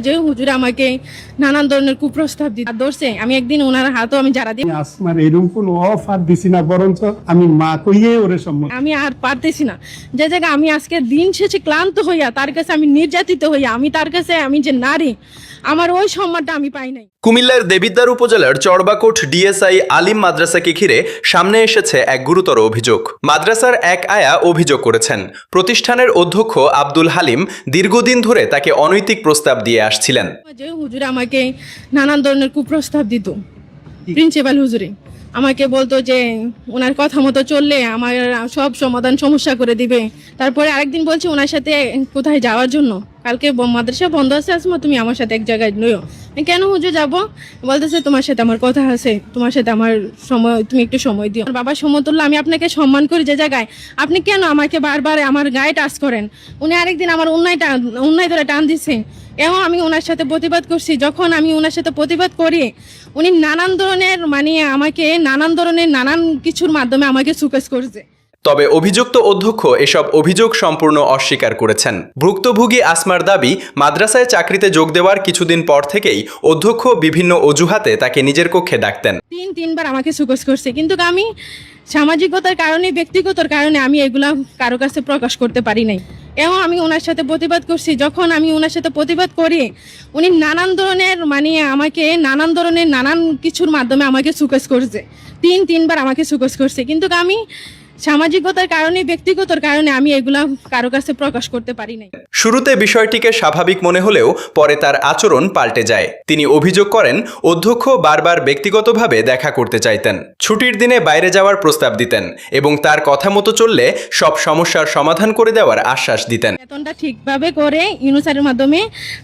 যে হুজুর আমাকে নানান ধরনের কুপ্রস্তাব ধরছে। আমি একদিন ওনার হাতও আমি যারা দিই আসমার এরকম কোন অফার দিছি না, বরঞ্চ আমি মা কইয়ে ওরে সম্মত। আমি আর পারতেছি না। যে জায়গায় আমি আজকে দিন শেষে ক্লান্ত হইয়া তার কাছে আমি নির্যাতিত হইয়া আমি তার কাছে আমি যে নারী, আমার ওই সম্মানটা আমি পাই নাই। কুমিল্লার দেবিদ্বার উপজেলার চরবাকোট ডিএসআই আলিম মাদ্রাসাকে ঘিরে সামনে এসেছে এক গুরুতর অভিযোগ। মাদ্রাসার এক আয়া অভিযোগ করেছেন, প্রতিষ্ঠানের অধ্যক্ষ আব্দুল হালিম দীর্ঘদিন ধরে তাকে অনৈতিক প্রস্তাব দিয়ে আসছিলেন। যে হুজুর আমাকে নানান ধরনের কুপ্রস্তাব দিত। প্রিন্সিপাল হুজুরে আমাকে বলতো যে ওনার কথা মতো চললে আমার সব সমাধান সমস্যা করে দিবে। তারপরে আরেকদিন বলছে ওনার সাথে কোথায় যাওয়ার জন্য, কালকে মাদ্রাসা বন্ধ আছে আসমা, তুমি আমার সাথে এক জায়গায় নইও। কেন হুজুর যাবো? বলতেছে তোমার সাথে আমার কথা আছে, তোমার সাথে আমার সময়, তুমি একটু সময় দিও। বাবার সমতুল্য আমি আপনাকে সম্মান করি যে জায়গায়, আপনি কেন আমাকে বারবার আমার গায়ে টাচ করেন? উনি আরেকদিন আমার অন্যায় ধরে টান দিচ্ছে এবং আমি ওনার সাথে প্রতিবাদ করছি। যখন আমি ওনার সাথে প্রতিবাদ করি উনি নানান ধরনের আমাকে নানান কিছুর মাধ্যমে আমাকে সুকেস করছে। তবে অভিযুক্ত অধ্যক্ষ এসব অভিযোগ সম্পূর্ণ অস্বীকার করেছেন। ভুক্তভোগী আসমার দাবি, মাদ্রাসায় চাকরিতে যোগ দেওয়ার কিছুদিন পর থেকেই অধ্যক্ষ বিভিন্ন অজুহাতে তাকে নিজের কক্ষে ডাকতেন। তিনবার আমাকে সুকেস করছে, কিন্তু আমি সামাজিকতার কারণে, ব্যক্তিগতর কারণে আমি এগুলা কারো কাছে প্রকাশ করতে পারি নাই এবং আমি ওনার সাথে প্রতিবাদ করছি। যখন আমি ওনার সাথে প্রতিবাদ করি উনি নানান ধরনের আমাকে নানান কিছুর মাধ্যমে আমাকে সুকেস করছে। তিনবার আমাকে সুকেস করছে, কিন্তু আমি সামাজিকতার কারণে, ব্যক্তিগতর কারণে আমি এগুলা কারো কাছে প্রকাশ করতে পারি নাই। শুরুতে বিষয়টিকে স্বাভাবিক মনে হলেও পরে তার আচরণ পাল্টে যায়। তিনি অভিযোগ করেন, অধ্যক্ষ বারবার ব্যক্তিগতভাবে দেখা করতে চাইতেন, ছুটির দিনে বাইরে যাওয়ার প্রস্তাব দিতেন এবং তার কথা মতো চললে সব সমস্যার সমাধান করে দেওয়ার আশ্বাস দিতেন। বেতনটা ঠিকভাবে করে ইউনুসারের মাধ্যমে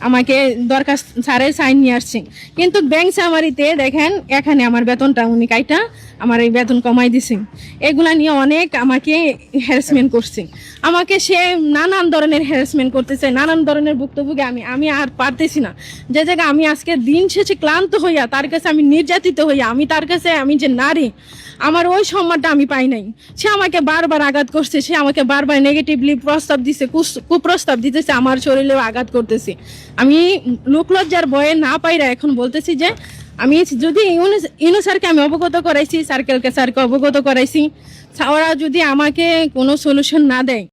আমাকে দরখাস্ত স্যারের সাইন নিয়ে আসছে, কিন্তু ব্যাংক সামারিতে দেখেন এখানে আমার বেতনটা উনি কাইটা আমার এই বেতন কমাই দিছে। এগুলা নিয়ে অনেক আমাকে হ্যারাসমেন্ট করছে, আমাকে সে নানান ধরনের হ্যারাসমেন্ট করতেছে, নানান ধরনের ভুক্তভোগী। আমি আর পারতেছি না। যে জায়গায় আমি আজকে দিন শেষে ক্লান্ত হইয়া তার কাছে আমি নির্যাতিত হইয়া আমি তার কাছে আমি যে নারী, আমার ওই সম্মানটা আমি পাই নাই। সে আমাকে বারবার আঘাত করছে, সে আমাকে বারবার নেগেটিভলি প্রস্তাব দিছে, কুপ্রস্তাব দিতেছে, আমার শরীরেও আঘাত করতেছে। আমি লোকলজ্জার ভয়ে না পাইরা এখন বলতেছি যে আমি যদি ইউনু স্যারকে আমি অবগত করাইছি, স্যারকে অবগত করাইছি, ওরা যদি আমাকে কোনো সলিউশন না দেয়,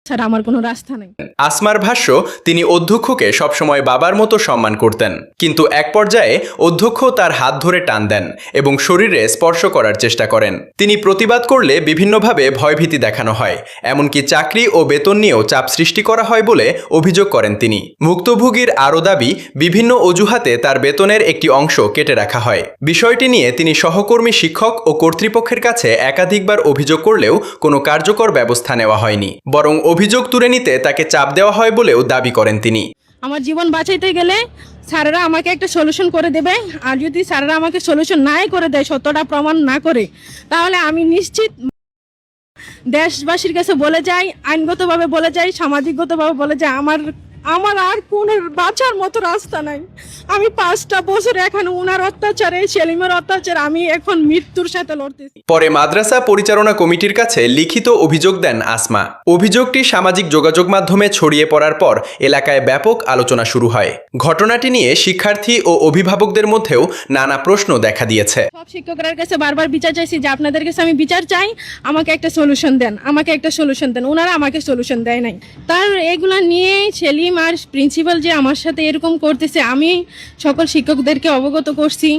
স্যার আমার কোনো রাস্তা নেই। আসমার ভাষ্য, তিনি অধ্যক্ষকে সবসময় বাবার মতো সম্মান করতেন, কিন্তু এক পর্যায়ে অধ্যক্ষ তার হাত ধরে টান দেন এবং শরীরে স্পর্শ করার চেষ্টা করেন। তিনি প্রতিবাদ করলে বিভিন্নভাবে ভয়ভীতি দেখানো হয়, এমনকি চাকরি ও বেতন নিয়েও চাপ সৃষ্টি করা হয় বলে অভিযোগ করেন তিনি। ভুক্তভোগীর আরও দাবি, বিভিন্ন অজুহাতে তার বেতনের একটি অংশ কেটে রাখা হয়। বিষয়টি নিয়ে তিনি সহকর্মী শিক্ষক ও কর্তৃপক্ষের কাছে একাধিকবার অভিযোগ করলেও কোনো কার্যকর ব্যবস্থা নেওয়া হয়নি, বরং অভিযোগ তুলে নিতে তাকে চাপ দেওয়া হয় বলেও দাবি করেন তিনি। আমার জীবন বাঁচাইতে গেলে স্যারেরা আমাকে একটা সলিউশন করে দেবে, আর যদি স্যারেরা আমাকে সলিউশন নাই করে দেয়, সত্যটা প্রমাণ না করে, তাহলে আমি নিশ্চিত দেশবাসীর কাছে বলে যাই, আইনগতভাবে বলে যাই, সামাজিকগতভাবে বলে যাই, আমার আর কোনো বাঁচার মতো রাস্তা নাই। আমি 5টা বছর এখানে উনার অত্যাচারে, সেলিমের অত্যাচার আমি এখন মৃত্যুর সাথে লড়তেছি। পরে মাদ্রাসা পরিচালনা কমিটির কাছে লিখিত অভিযোগ দেন আসমা। অভিযোগটি সামাজিক যোগাযোগ মাধ্যমে ছড়িয়ে পড়ার পর এলাকায় ব্যাপক আলোচনা শুরু হয়। ঘটনাটি নিয়ে শিক্ষার্থী ও অভিভাবকদের মধ্যেও নানা প্রশ্ন দেখা দিয়েছে। সব শিক্ষকদের কাছে বারবার বিচার চাইছি যে আপনাদের কাছে আমি বিচার চাই, আমাকে একটা সলিউশন দেন, আমাকে একটা সলিউশন দেন। ওনারা আমাকে সলিউশন দেয় নাই। তার এগুলা নিয়ে সেলিম আর প্রিন্সিপাল যে আমার সাথে এরকম করতেছে, আমি সকল শিক্ষকদেরকে অবগত করছি,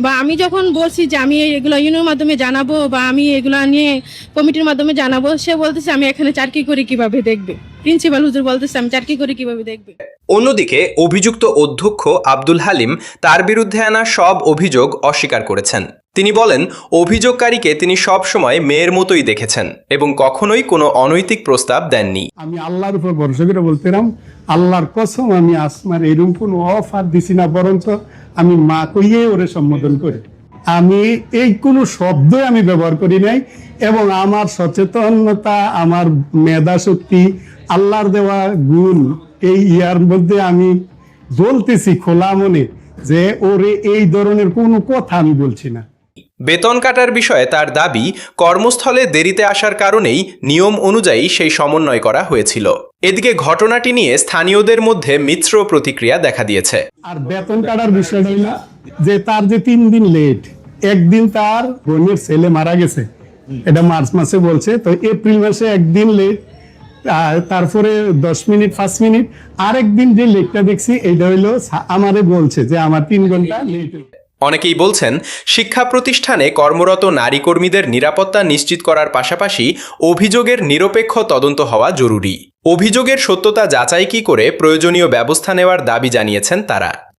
বা আমি যখন বলছি যে আমি এগুলো ইউনিয়নের মাধ্যমে জানাবো বা আমি এগুলো নিয়ে কমিটির মাধ্যমে জানাবো, সে বলতেছে আমি এখানে চাকরি করে কিভাবে দেখবে। প্রিন্সিপাল হুজুর বলতেছে আমি চাকরি করে কিভাবে দেখবে। অন্যদিকে অভিযুক্ত অধ্যক্ষ আব্দুল হালিম তার বিরুদ্ধে আনা সব অভিযোগ অস্বীকার করেছেন। তিনি বলেন, অভিযোগকারীকে তিনি সব সময় মেয়ের মতোই দেখেছেন এবং কখনোই কোনো অনৈতিক প্রস্তাব দেননি। আমি আল্লাহর উপর ভরসা করে বলতেলাম, আল্লাহর কসম আমি আসমার এরকম কোন অফার দিছি না, বরঞ্চ আমি মা কইয়ে ওরে সম্বোধন করি। আমি এই কোনো শব্দ আমি ব্যবহার করি নাই এবং আমার সচেতনতা, আমার মেধা শক্তি, আল্লাহর দেওয়া গুণ, এই ইয়ার মধ্যে আমি বলতেছি খোলা মনে যে ওরে এই ধরনের কোনো কথা আমি বলছি না। বেতন কাটার বিষয়ে তার দাবি, কর্মস্থলে দেরিতে আসার কারণেই নিয়ম অনুযায়ী সেই সমন্বয় করা হয়েছিল। এদিকে ঘটনাটি নিয়ে স্থানীয়দের মধ্যে মিশ্র প্রতিক্রিয়া দেখা দিয়েছে। আর বেতন কাটার বিষয়টা হইল যে তার যে 3 দিন লেট, একদিন তার বোনের ছেলে মারা গেছে, এটা মার্চ মাসে বলছে, তো এপ্রিল মাসে একদিন লেট, তারপরে 10 মিনিট 5 মিনিট আরেকদিন যে লেটটা দেখছি এটা হইলো আমারে বলছে যে আমার 3 ঘন্টা লেট। অনেকেই বলছেন, শিক্ষা প্রতিষ্ঠানে কর্মরত নারী কর্মীদের নিরাপত্তা নিশ্চিত করার পাশাপাশি অভিযোগের নিরপেক্ষ তদন্ত হওয়া জরুরি। অভিযোগের সত্যতা যাচাই করে প্রয়োজনীয় ব্যবস্থা নেওয়ার দাবি জানিয়েছেন তারা।